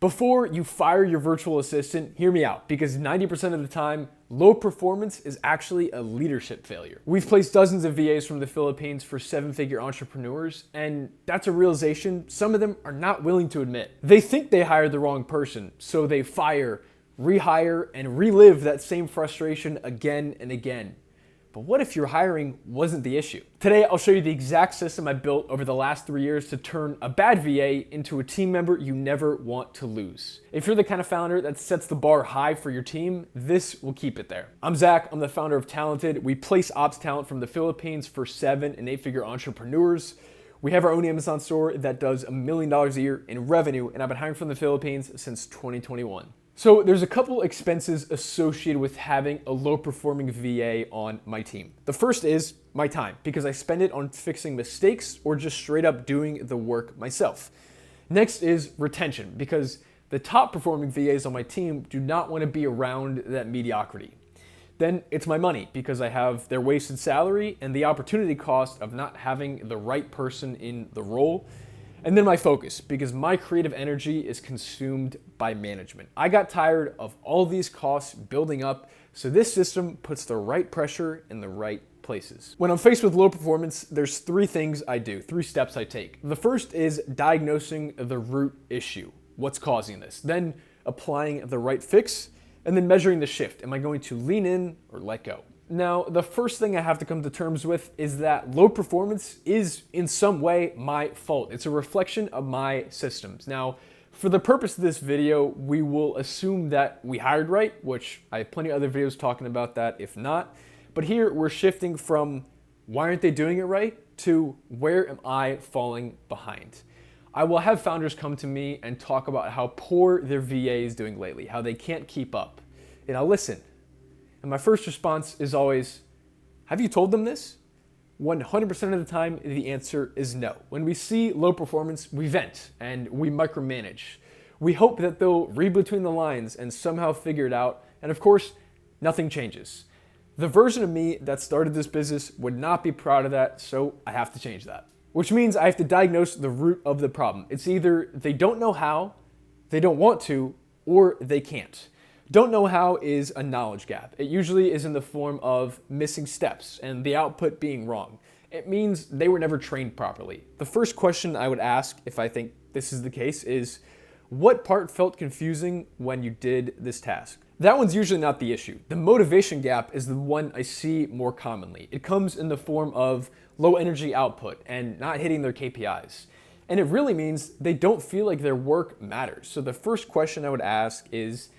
Before you fire your virtual assistant, hear me out, because 90% of the time, low performance is actually a leadership failure. We've placed dozens of VAs from the Philippines for seven-figure entrepreneurs, and that's a realization some of them are not willing to admit. They think they hired the wrong person, so they fire, rehire, and relive that same frustration again and again. But what if your hiring wasn't the issue? Today, I'll show you the exact system I built over the last 3 years to turn a bad VA into a team member you never want to lose. If you're the kind of founder that sets the bar high for your team, this will keep it there. I'm Zach, I'm the founder of Talented. We place ops talent from the Philippines for 7- and 8-figure entrepreneurs. We have our own Amazon store that does $1 million a year in revenue, and I've been hiring from the Philippines since 2021. So there's a couple expenses associated with having a low-performing VA on my team. The first is my time, because I spend it on fixing mistakes or just straight up doing the work myself. Next is retention, because the top-performing VAs on my team do not want to be around that mediocrity. Then it's my money, because I have their wasted salary and the opportunity cost of not having the right person in the role. And then my focus, because my creative energy is consumed by management. I got tired of all these costs building up, so this system puts the right pressure in the right places. When I'm faced with low performance, there's 3 things I do, 3 steps I take. The first is diagnosing the root issue, what's causing this. Then applying the right fix, and then measuring the shift. Am I going to lean in or let go? Now, the first thing I have to come to terms with is that low performance is in some way my fault. It's a reflection of my systems. Now, for the purpose of this video, we will assume that we hired right, which I have plenty of other videos talking about that if not. But here we're shifting from why aren't they doing it right to where am I falling behind? I will have founders come to me and talk about how poor their VA is doing lately, how they can't keep up. And I'll listen. And my first response is always, have you told them this? 100% of the time, the answer is no. When we see low performance, we vent and we micromanage. We hope that they'll read between the lines and somehow figure it out. And of course, nothing changes. The version of me that started this business would not be proud of that, so I have to change that. Which means I have to diagnose the root of the problem. It's either they don't know how, they don't want to, or they can't. Don't know how is a knowledge gap. It usually is in the form of missing steps and the output being wrong. It means they were never trained properly. The first question I would ask, if I think this is the case, is what part felt confusing when you did this task? That one's usually not the issue. The motivation gap is the one I see more commonly. It comes in the form of low energy output and not hitting their KPIs. And it really means they don't feel like their work matters. So the first question I would ask is,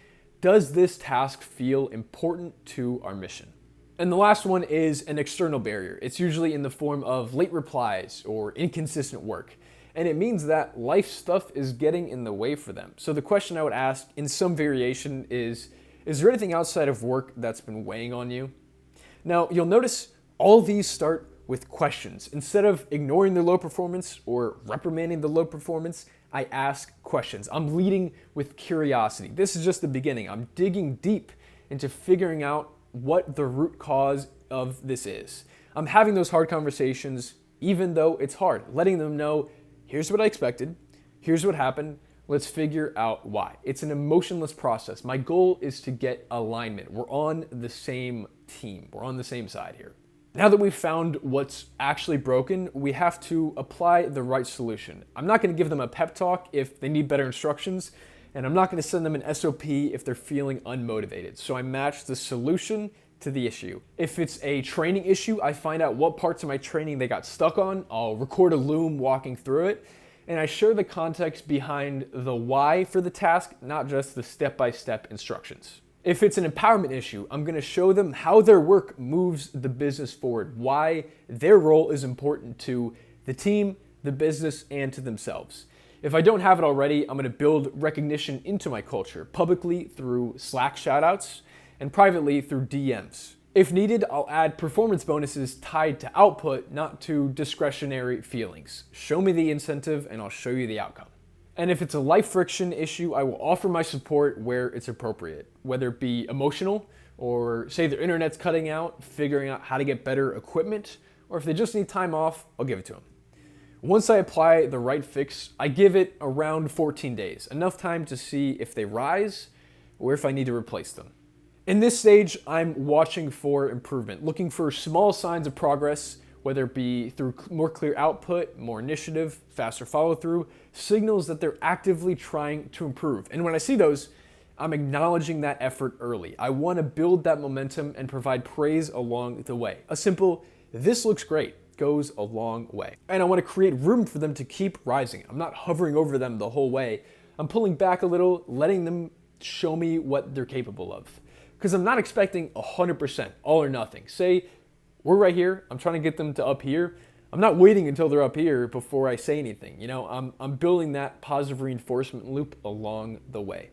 does this task feel important to our mission? And the last one is an external barrier. It's usually in the form of late replies or inconsistent work. And it means that life stuff is getting in the way for them. So the question I would ask in some variation is there anything outside of work that's been weighing on you? Now, you'll notice all these start with questions. Instead of ignoring the low performance or reprimanding the low performance, I ask questions. I'm leading with curiosity. This is just the beginning. I'm digging deep into figuring out what the root cause of this is. I'm having those hard conversations, even though it's hard, letting them know, here's what I expected, here's what happened, let's figure out why. It's an emotionless process. My goal is to get alignment. We're on the same team. We're on the same side here. Now that we've found what's actually broken, we have to apply the right solution. I'm not going to give them a pep talk if they need better instructions, and I'm not going to send them an SOP if they're feeling unmotivated. So I match the solution to the issue. If it's a training issue, I find out what parts of my training they got stuck on. I'll record a Loom walking through it, and I share the context behind the why for the task, not just the step-by-step instructions. If it's an empowerment issue, I'm going to show them how their work moves the business forward, why their role is important to the team, the business, and to themselves. If I don't have it already, I'm going to build recognition into my culture, publicly through Slack shoutouts and privately through DMs. If needed, I'll add performance bonuses tied to output, not to discretionary feelings. Show me the incentive and I'll show you the outcome. And if it's a life friction issue, I will offer my support where it's appropriate, whether it be emotional or say their internet's cutting out, figuring out how to get better equipment, or if they just need time off, I'll give it to them. Once I apply the right fix, I give it around 14 days, enough time to see if they rise or if I need to replace them. In this stage, I'm watching for improvement, looking for small signs of progress, whether it be through more clear output, more initiative, faster follow through, signals that they're actively trying to improve. And when I see those, I'm acknowledging that effort early. I want to build that momentum and provide praise along the way. A simple, "This looks great," goes a long way. And I want to create room for them to keep rising. I'm not hovering over them the whole way. I'm pulling back a little, letting them show me what they're capable of. Because I'm not expecting 100%, all or nothing. Say, we're right here, I'm trying to get them to up here. I'm not waiting until they're up here before I say anything. I'm building that positive reinforcement loop along the way.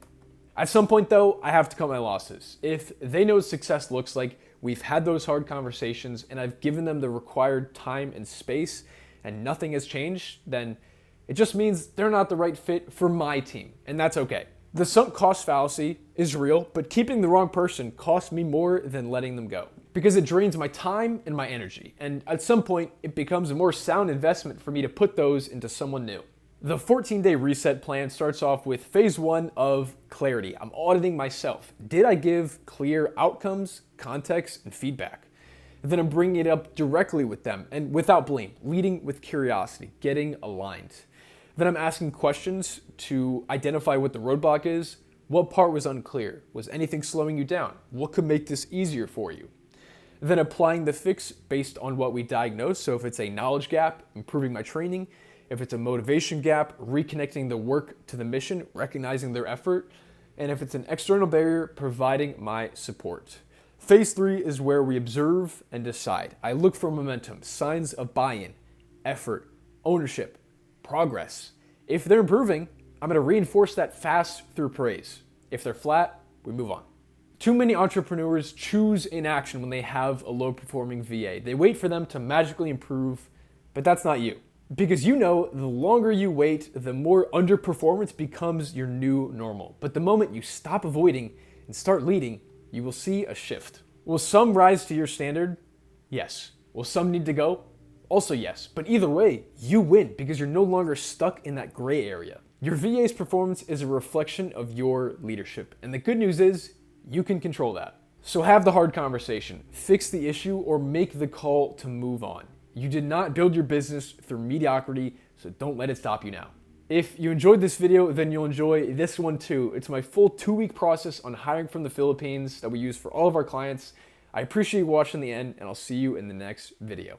At some point though, I have to cut my losses. If they know what success looks like, we've had those hard conversations, and I've given them the required time and space, and nothing has changed, then it just means they're not the right fit for my team, and that's okay. The sunk cost fallacy is real, but keeping the wrong person costs me more than letting them go, because it drains my time and my energy, and at some point, it becomes a more sound investment for me to put those into someone new. The 14-day reset plan starts off with phase 1 of clarity. I'm auditing myself. Did I give clear outcomes, context, and feedback? Then I'm bringing it up directly with them and without blame, leading with curiosity, getting aligned. Then I'm asking questions to identify what the roadblock is. What part was unclear? Was anything slowing you down? What could make this easier for you? Then applying the fix based on what we diagnosed. So if it's a knowledge gap, improving my training. If it's a motivation gap, reconnecting the work to the mission, recognizing their effort. And if it's an external barrier, providing my support. Phase 3 is where we observe and decide. I look for momentum, signs of buy-in, effort, ownership, progress. If they're improving, I'm going to reinforce that fast through praise. If they're flat, we move on. Too many entrepreneurs choose inaction when they have a low-performing VA. They wait for them to magically improve, but that's not you. Because the longer you wait, the more underperformance becomes your new normal. But the moment you stop avoiding and start leading, you will see a shift. Will some rise to your standard? Yes. Will some need to go? Also yes. But either way, you win because you're no longer stuck in that gray area. Your VA's performance is a reflection of your leadership. And the good news is, you can control that. So have the hard conversation, fix the issue, or make the call to move on. You did not build your business through mediocrity, so don't let it stop you now. If you enjoyed this video, then you'll enjoy this one too. It's my full 2-week process on hiring from the Philippines that we use for all of our clients. I appreciate you watching the end, and I'll see you in the next video.